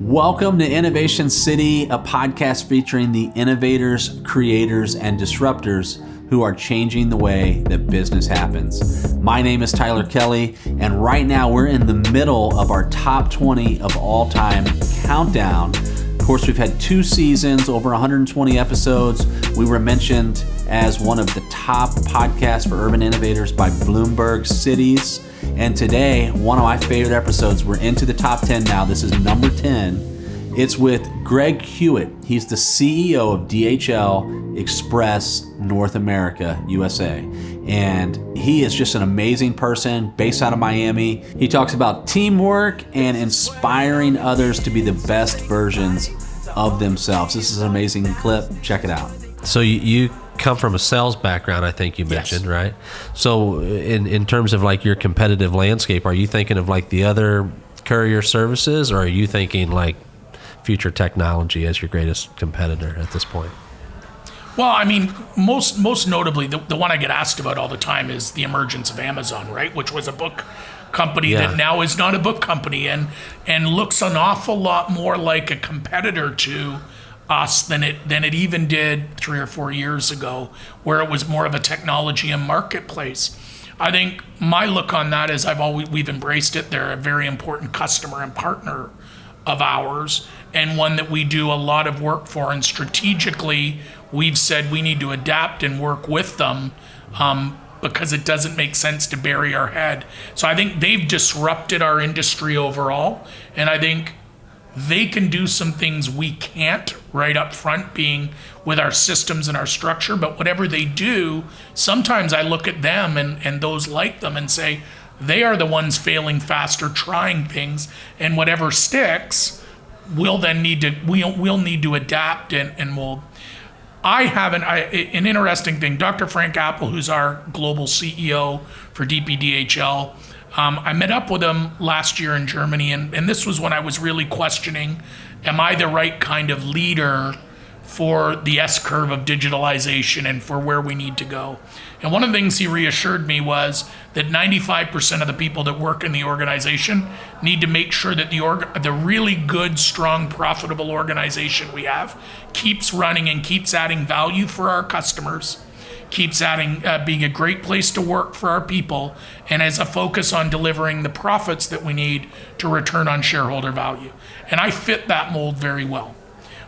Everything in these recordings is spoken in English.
Welcome to Innovation City, a podcast featuring the innovators, creators, and disruptors who are changing the way that business happens. My name is Tyler Kelly, and right now we're in the middle of our top 20 of all time countdown. Of course, we've had 2 seasons, over 120 episodes. We were mentioned as one of the top podcasts for urban innovators by Bloomberg Cities. And today, one of my favorite episodes, we're into the top 10 now. This is number 10. It's with Greg Hewitt. He's the CEO of DHL Express North America, USA. And he is just an amazing person based out of Miami. He talks about teamwork and inspiring others to be the best versions of themselves. This is an amazing clip. Check it out. So you come from a sales background, I think you mentioned, yes. Right? So in terms of like your competitive landscape, are you thinking of like the other courier services, or are you thinking like future technology as your greatest competitor at this point? Well, I mean, most notably, the one I get asked about all the time is the emergence of Amazon, right? Which was a book company that now is not a book company and looks an awful lot more like a competitor to us than it even did 3 or 4 years ago, where it was more of a technology and marketplace. I think my look on that is we've embraced it. They're a very important customer and partner of ours, and one that we do a lot of work for. And strategically, we've said we need to adapt and work with them because it doesn't make sense to bury our head. So I think they've disrupted our industry overall, and I think they can do some things we can't right up front, being with our systems and our structure. But whatever they do, sometimes I look at them and those like them and say, they are the ones failing faster, trying things, and whatever sticks, we'll need to adapt and we'll. An interesting thing, Dr. Frank Apple, who's our global CEO for DPDHL, I met up with him last year in Germany, and this was when I was really questioning, am I the right kind of leader for the S-curve of digitalization and for where we need to go? And one of the things he reassured me was that 95% of the people that work in the organization need to make sure that the really good, strong, profitable organization we have keeps running and keeps adding value for our customers, keeps adding, being a great place to work for our people, and has a focus on delivering the profits that we need to return on shareholder value. And I fit that mold very well.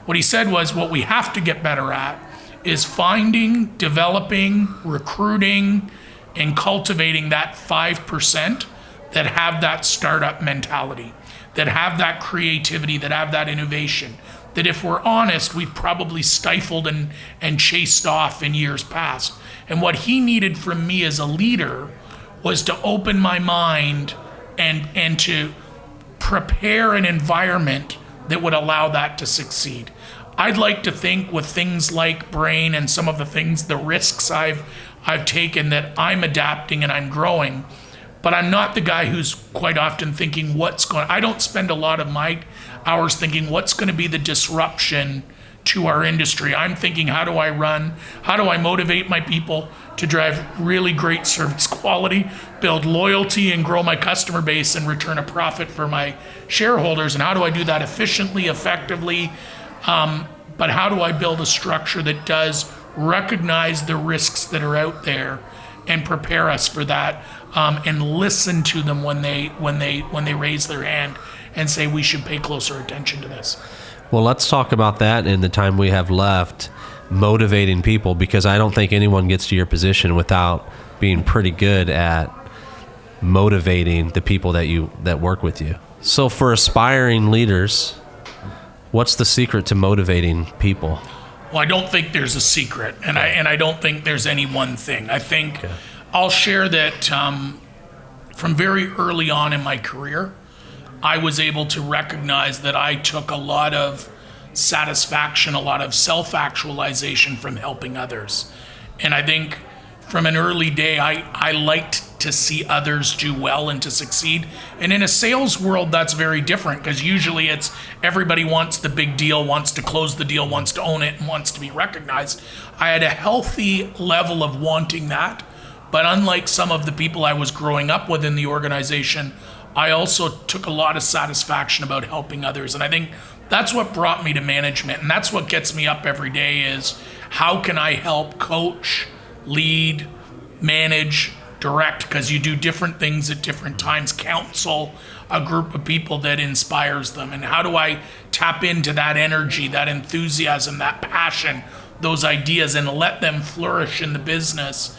What he said was, what we have to get better at is finding, developing, recruiting, and cultivating that 5% that have that startup mentality, that have that creativity, that have that innovation, that if we're honest, we've probably stifled and chased off in years past. And what he needed from me as a leader was to open my mind and to prepare an environment that would allow that to succeed. I'd like to think with things like Brain and some of the things, the risks I've taken, that I'm adapting and I'm growing. But I'm not the guy who's quite often thinking I don't spend a lot of my hours thinking what's going to be the disruption to our industry. I'm thinking, how do I motivate my people to drive really great service quality, build loyalty and grow my customer base and return a profit for my shareholders? And how do I do that efficiently, effectively? But how do I build a structure that does recognize the risks that are out there and prepare us for that, and listen to them when they raise their hand and say we should pay closer attention to this. Well, let's talk about that in the time we have left, motivating people, because I don't think anyone gets to your position without being pretty good at motivating the people that work with you. So for aspiring leaders, what's the secret to motivating people? Well, I don't think there's a secret, and I don't think there's any one thing. I think I'll share that from very early on in my career, I was able to recognize that I took a lot of satisfaction, a lot of self-actualization from helping others. And I think from an early day, I liked to see others do well and to succeed. And in a sales world, that's very different, because usually it's everybody wants the big deal, wants to close the deal, wants to own it, and wants to be recognized. I had a healthy level of wanting that, but unlike some of the people I was growing up with in the organization, I also took a lot of satisfaction about helping others. And I think that's what brought me to management. And that's what gets me up every day is how can I help coach, lead, manage, direct, because you do different things at different times, counsel a group of people that inspires them. And how do I tap into that energy, that enthusiasm, that passion, those ideas, and let them flourish in the business?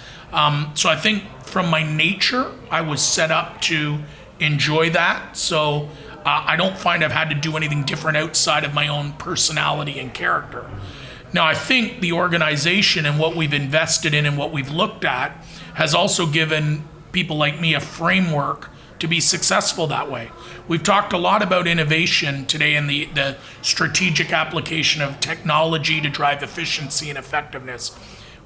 So I think from my nature, I was set up to enjoy that. So I don't find I've had to do anything different outside of my own personality and character. Now, I think the organization and what we've invested in and what we've looked at has also given people like me a framework to be successful that way. We've talked a lot about innovation today and the strategic application of technology to drive efficiency and effectiveness.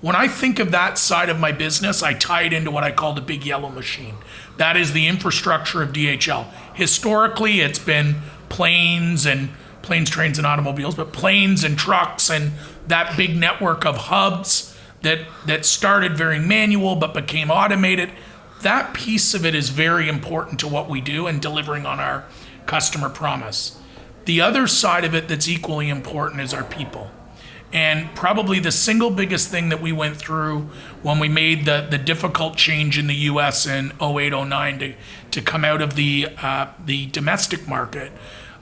When I think of that side of my business, I tie it into what I call the big yellow machine. That is the infrastructure of DHL. Historically, it's been planes, trains, and automobiles, but planes and trucks and that big network of hubs that started very manual but became automated. That piece of it is very important to what we do and delivering on our customer promise. The other side of it that's equally important is our people. And probably the single biggest thing that we went through when we made the difficult change in the US in 08-09 to come out of the domestic market,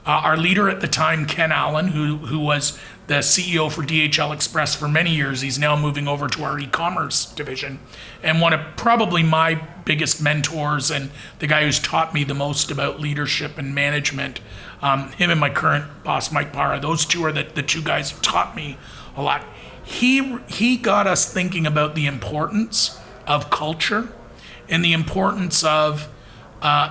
our leader at the time, Ken Allen, who was the CEO for DHL Express for many years, he's now moving over to our e-commerce division, and one of probably my biggest mentors and the guy who's taught me the most about leadership and management, him and my current boss, Mike Parra, those two are the two guys who taught me a lot. He got us thinking about the importance of culture and the importance of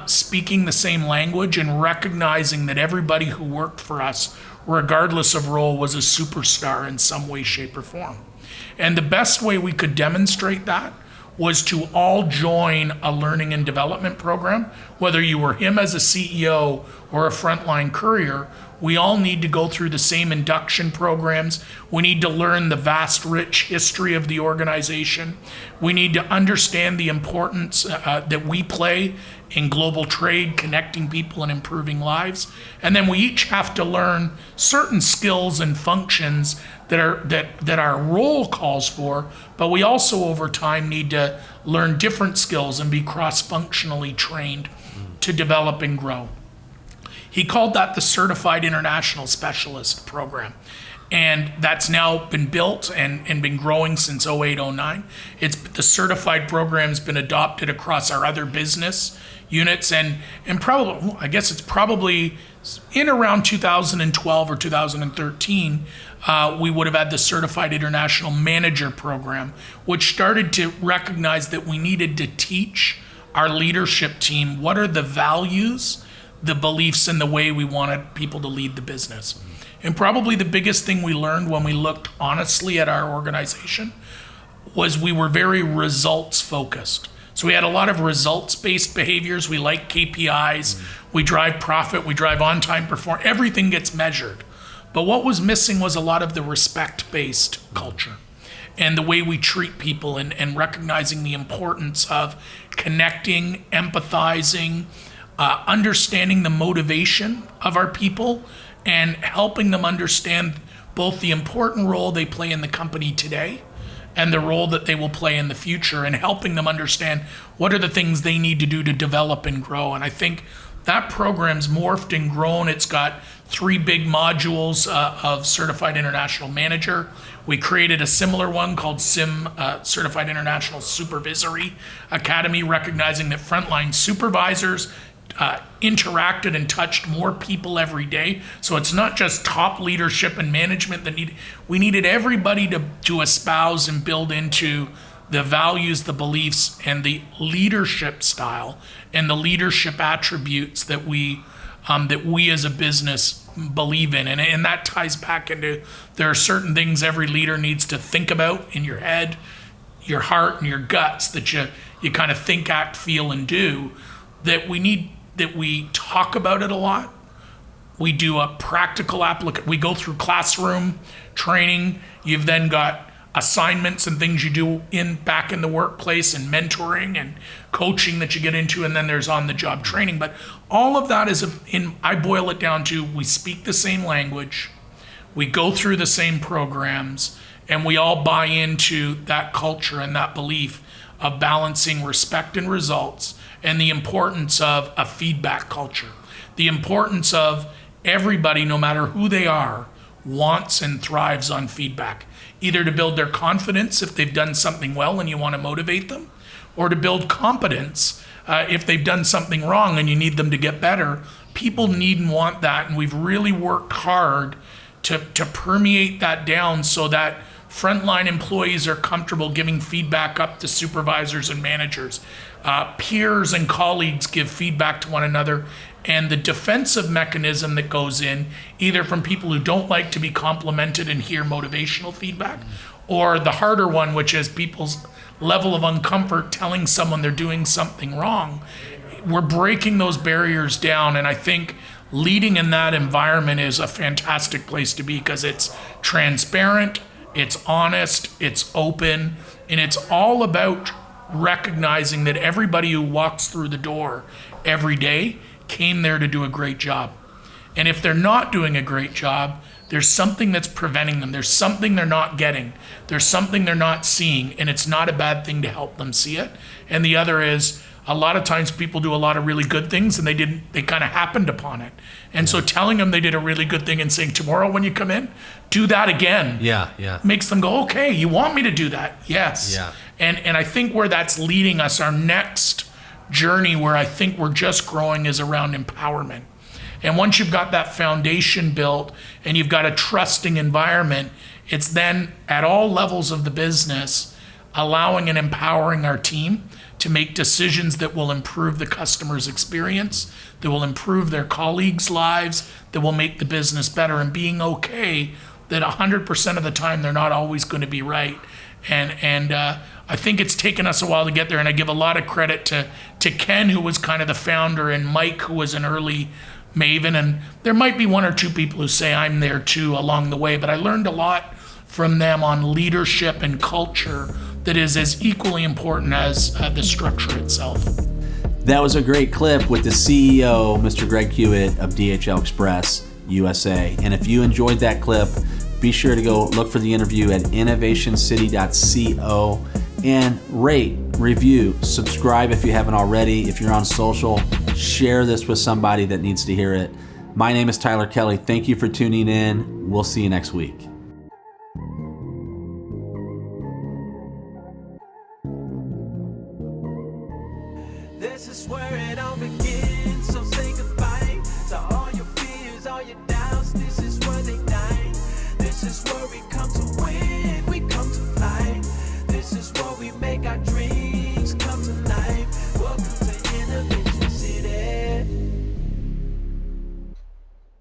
speaking the same language and recognizing that everybody who worked for us, regardless of role, was a superstar in some way, shape, or form. And the best way we could demonstrate that was to all join a learning and development program. Whether you were him as a CEO or a frontline courier, we all need to go through the same induction programs. We need to learn the vast, rich history of the organization. We need to understand the importance that we play in global trade, connecting people and improving lives. And then we each have to learn certain skills and functions that our role calls for, but we also over time need to learn different skills and be cross-functionally trained to develop and grow. He called that the Certified International Specialist Program. And that's now been built and been growing since 08-09. The certified program's been adopted across our other business units and probably, I guess it's probably in around 2012 or 2013, we would have had the Certified International Manager Program, which started to recognize that we needed to teach our leadership team what are the values, the beliefs, and the way we wanted people to lead the business. And probably the biggest thing we learned when we looked honestly at our organization was we were very results focused. So we had a lot of results-based behaviors. We like KPIs, we drive profit, we drive on-time performance, everything gets measured. But what was missing was a lot of the respect-based culture and the way we treat people and recognizing the importance of connecting, empathizing, understanding the motivation of our people and helping them understand both the important role they play in the company today and the role that they will play in the future, and helping them understand what are the things they need to do to develop and grow. And I think that program's morphed and grown. It's got 3 big modules of Certified International Manager. We created a similar one called Certified International Supervisory Academy, recognizing that frontline supervisors interacted and touched more people every day. So it's not just top leadership and management we needed everybody to espouse and build into the values, the beliefs, and the leadership style and the leadership attributes that we as a business believe in. And that ties back into, there are certain things every leader needs to think about in your head, your heart, and your guts that you kind of think, act, feel, and do, that we talk about it a lot. We do a practical application. We go through classroom training. You've then got assignments and things you do back in the workplace, and mentoring and coaching that you get into, and then there's on-the-job training. But all of that is, I boil it down to, we speak the same language, we go through the same programs, and we all buy into that culture and that belief of balancing respect and results, and the importance of a feedback culture, the importance of everybody, no matter who they are, wants and thrives on feedback, either to build their confidence if they've done something well and you want to motivate them, or to build competence if they've done something wrong and you need them to get better. People need and want that, and we've really worked hard to permeate that down so that frontline employees are comfortable giving feedback up to supervisors and managers. Peers and colleagues give feedback to one another, and the defensive mechanism that goes in, either from people who don't like to be complimented and hear motivational feedback, or the harder one, which is people's level of uncomfort telling someone they're doing something wrong. We're breaking those barriers down, and I think leading in that environment is a fantastic place to be, because it's transparent, it's honest, it's open, and it's all about recognizing that everybody who walks through the door every day came there to do a great job. And if they're not doing a great job, there's something that's preventing them. There's something they're not getting. There's something they're not seeing, and it's not a bad thing to help them see it. And the other is, a lot of times people do a lot of really good things and they kind of happened upon it. And so telling them they did a really good thing and saying, tomorrow when you come in, do that again. Makes them go, okay, you want me to do that? Yes. And I think where that's leading us, our next journey where I think we're just growing, is around empowerment. And once you've got that foundation built and you've got a trusting environment, it's then at all levels of the business allowing and empowering our team to make decisions that will improve the customer's experience, that will improve their colleagues' lives, that will make the business better, and being okay that 100% of the time they're not always going to be right. And I think it's taken us a while to get there, and I give a lot of credit to Ken, who was kind of the founder, and Mike, who was an early maven, and there might be one or two people who say I'm there too along the way, but I learned a lot from them on leadership and culture that is as equally important as the structure itself. That was a great clip with the CEO, Mr. Greg Hewitt of DHL Express USA. And if you enjoyed that clip, be sure to go look for the interview at innovationcity.co and rate, review, subscribe if you haven't already. If you're on social, share this with somebody that needs to hear it. My name is Tyler Kelly. Thank you for tuning in. We'll see you next week.